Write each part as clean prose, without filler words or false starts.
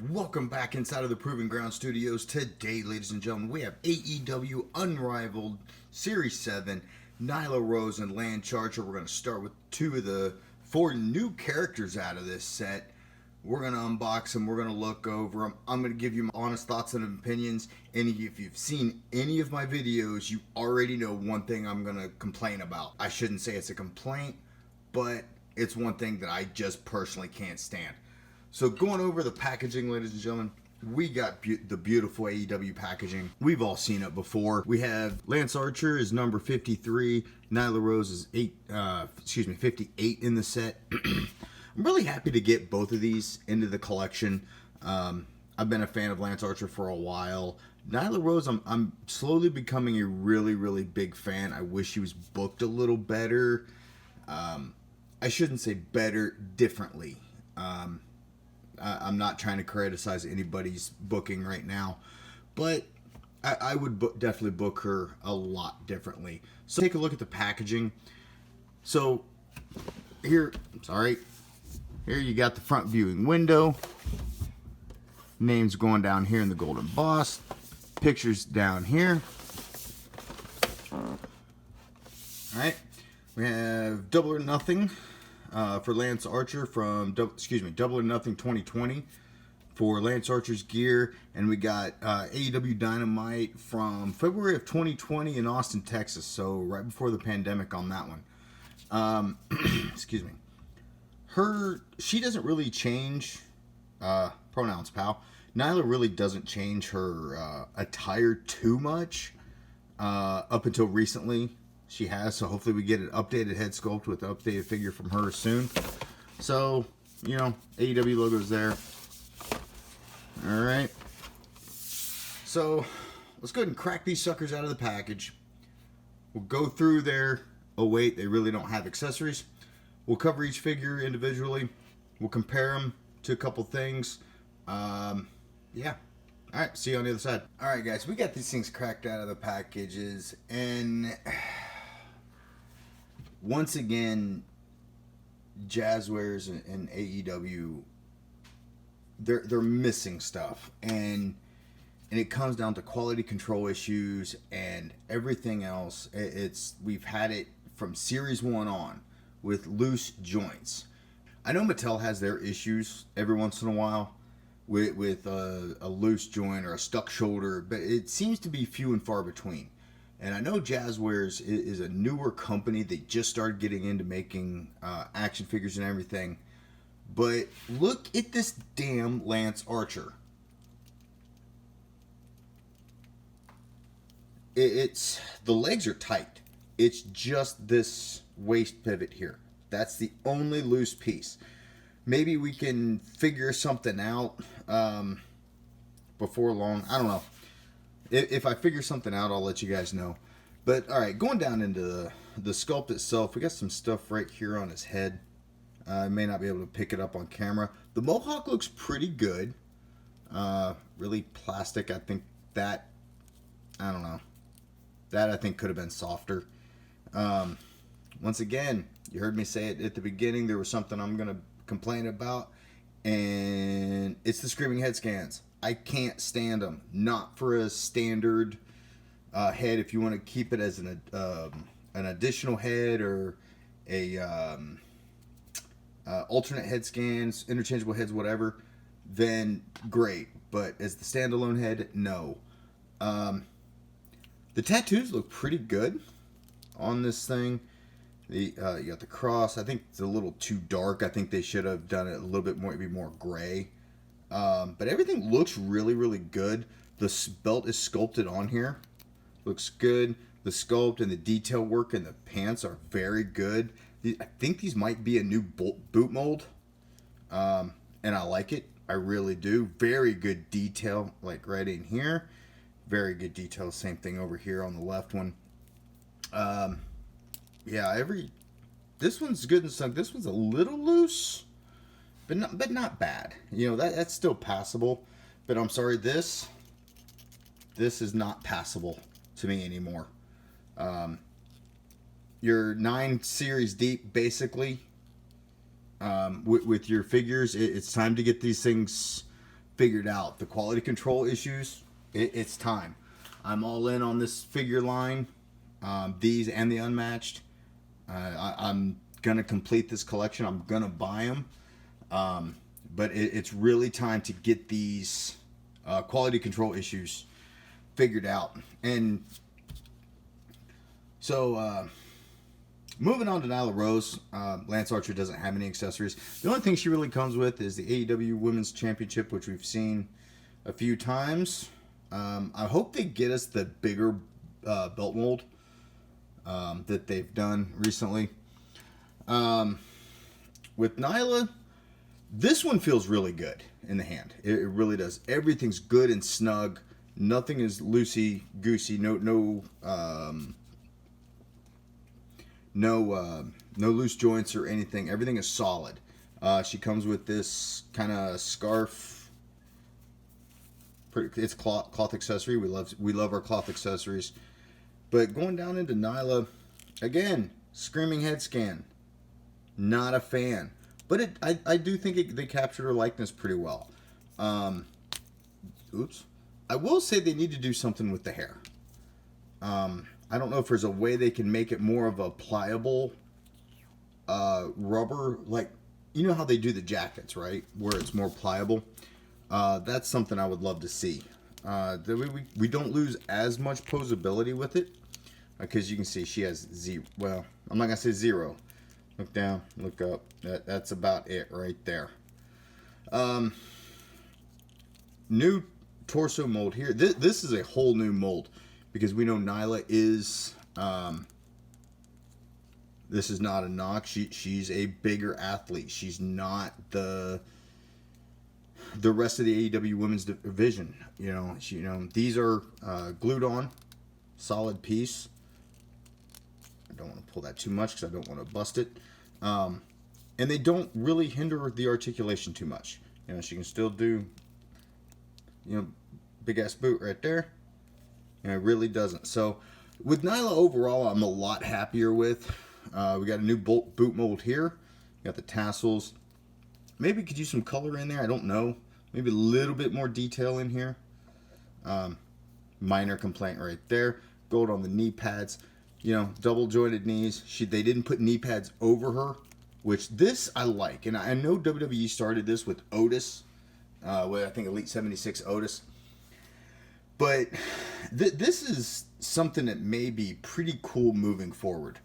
Welcome back inside of the Proving Ground Studios. Today, ladies and gentlemen, we have AEW Unrivaled Series 7, Nyla Rose and Lance Archer. We're going to start with two of the four new characters out of this set. We're going to unbox them. We're going to look over them. I'm going to give you my honest thoughts and opinions. And if you've seen any of my videos, you already know one thing I'm going to complain about. I shouldn't say it's a complaint, but it's one thing that I just personally can't stand. So going over the packaging, ladies and gentlemen, we got the beautiful AEW packaging. We've all seen it before. We have Lance Archer is number 53. Nyla Rose is 58 in the set. I'm really happy to get both of these into the collection. I've been a fan of Lance Archer for a while. Nyla Rose, I'm slowly becoming a really big fan. I wish he was booked a little better. I shouldn't say better, differently. I'm not trying to criticize anybody's booking right now, but I would definitely book her a lot differently. So take a look at the packaging. So here you got the front viewing window. Names going down here in the golden boss. Pictures down here. All right, we have Double or Nothing. For Lance Archer from Double or Nothing 2020 for Lance Archer's gear, and we got AEW Dynamite from February of 2020 in Austin, Texas, so right before the pandemic on that one. Excuse me. She doesn't really change pronouns, pal. Nyla really doesn't change her attire too much up until recently. She has, so hopefully we get an updated head sculpt with an updated figure from her soon. So, you know, AEW logo's there. Alright. So, let's go ahead and crack these suckers out of the package. We'll go through there. Oh wait, they really don't have accessories. We'll cover each figure individually. We'll compare them to a couple things. Yeah. Alright, see you on the other side. Alright guys, we got these things cracked out of the packages, and once again, Jazzwares and AEW, they're missing stuff, and it comes down to quality control issues and everything else. We've had it from Series 1 on with loose joints. I know Mattel has their issues every once in a while with a loose joint or a stuck shoulder, but it seems to be few and far between. And I know Jazzwares is a newer company. They just started getting into making action figures and everything. But look at this damn Lance Archer. The legs are tight. It's just this waist pivot here. That's the only loose piece. Maybe we can figure something out before long. I don't know. If I figure something out, I'll let you guys know. But, alright, going down into the sculpt itself, we got some stuff right here on his head. I may not be able to pick it up on camera. The mohawk looks pretty good. Really plastic. I think that, I don't know. That I think could have been softer. Once again, you heard me say it at the beginning. There was something I'm going to complain about, and it's the screaming head scans. I can't stand them. Not for a standard head. If you want to keep it as an additional head or a alternate head scans, interchangeable heads, whatever, then great. But as the standalone head, no. The tattoos look pretty good on this thing. You got the cross. I think it's a little too dark. I think they should have done it a little bit more, maybe more gray. But everything looks really good. The belt is sculpted on here. Looks good. The sculpt and the detail work in the pants are very good. I think these might be a new boot mold. And I like it. I really do. Very good detail, like right in here. Very good detail. Same thing over here on the left one. Yeah, this one's good and stuff. This one's a little loose, but not bad. You know, that's still passable. But I'm sorry, this is not passable to me anymore. You're 9 series deep, basically, with your figures. It's time to get these things figured out the quality control issues. It's time. I'm all in on this figure line, these and the unmatched. I'm gonna complete this collection. I'm gonna buy them, but it's really time to get these quality control issues figured out. And so, moving on to Nyla Rose, Lance Archer doesn't have any accessories. The only thing she really comes with is the AEW Women's Championship, which we've seen a few times. I hope they get us the bigger belt mold that they've done recently. With Nyla, this one feels really good in the hand. It really does. Everything's good and snug. Nothing is loosey-goosey. No loose joints or anything. Everything is solid. She comes with this kind of scarf. It's cloth accessory. We love our cloth accessories. But going down into Nyla, again, screaming head scan. Not a fan. But I do think they captured her likeness pretty well. Oops. I will say they need to do something with the hair. I don't know if there's a way they can make it more of a pliable rubber, like, you know how they do the jackets, right? Where it's more pliable. That's something I would love to see. We don't lose as much posability with it, because you can see she has zero. Well, I'm not gonna say zero. Look down, look up. That's about it right there. New torso mold here. This is a whole new mold, because we know Nyla is, this is not a knock. She's a bigger athlete. She's not the rest of the AEW women's division. These are glued on, solid piece. I don't want to pull that too much because I don't want to bust it. And they don't really hinder the articulation too much. She can still do, big ass boot right there. And it really doesn't. So with Nyla overall, I'm a lot happier with. We got a new boot mold here. Got the tassels. Maybe could use some color in there. I don't know. Maybe a little bit more detail in here. Minor complaint right there. Gold on the knee pads. Double jointed knees. They didn't put knee pads over her, which this I like. And I know WWE started this with Otis. With I think Elite 76 Otis. But this is something that may be pretty cool moving forward,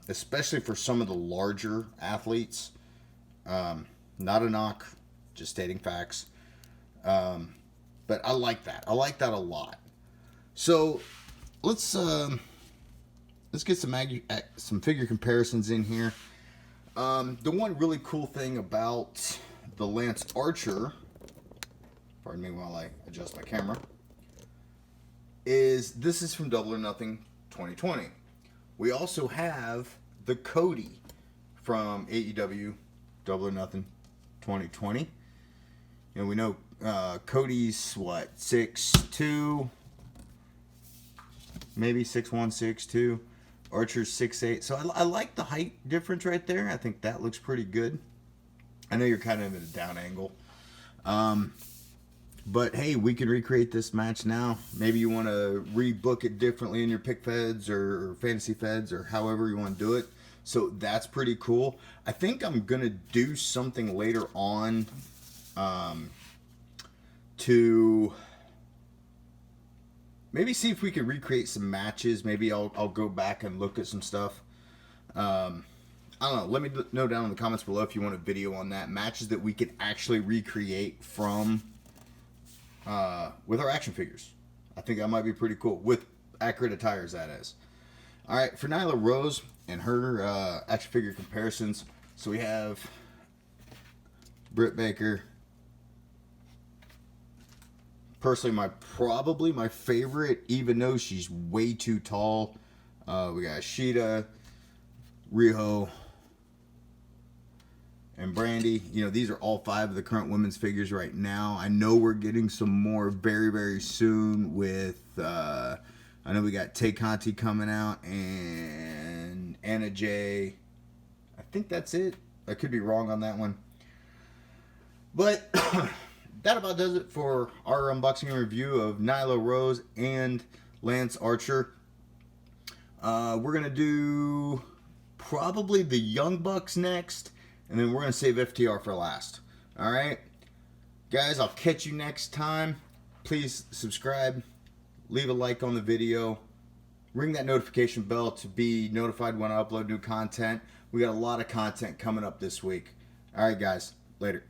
especially for some of the larger athletes. Not a knock, just stating facts. But I like that. I like that a lot. So let's get some figure comparisons in here. The one really cool thing about the Lance Archer, pardon me while I adjust my camera, is this is from Double or Nothing 2020. We also have the Cody from AEW Double or Nothing 2020. We know Cody's what, 6'2", maybe 6'1", 6'2". Archer's 6'8". So I like the height difference right there. I think that looks pretty good. I know you're kind of at a down angle. But hey, we can recreate this match now. Maybe you want to rebook it differently in your pick feds or fantasy feds or however you want to do it. So that's pretty cool. I think I'm going to do something later on to maybe see if we can recreate some matches. Maybe I'll go back and look at some stuff. I don't know. Let me know down in the comments below if you want a video on that. Matches that we could actually recreate from with our action figures. I think that might be pretty cool. With accurate attires, that is. Alright, for Nyla Rose and her action figure comparisons. So we have Britt Baker. Personally, probably my favorite, even though she's way too tall. We got Sheeta, Riho, and Brandy. These are all 5 of the current women's figures right now. I know we're getting some more very, very soon with, I know we got Tay Conti coming out and Anna Jay. I think that's it. I could be wrong on that one. But that about does it for our unboxing and review of Nyla Rose and Lance Archer. We're going to do probably the Young Bucks next, and then we're going to save FTR for last. Alright? Guys, I'll catch you next time. Please subscribe, leave a like on the video, ring that notification bell to be notified when I upload new content. We got a lot of content coming up this week. Alright guys, later.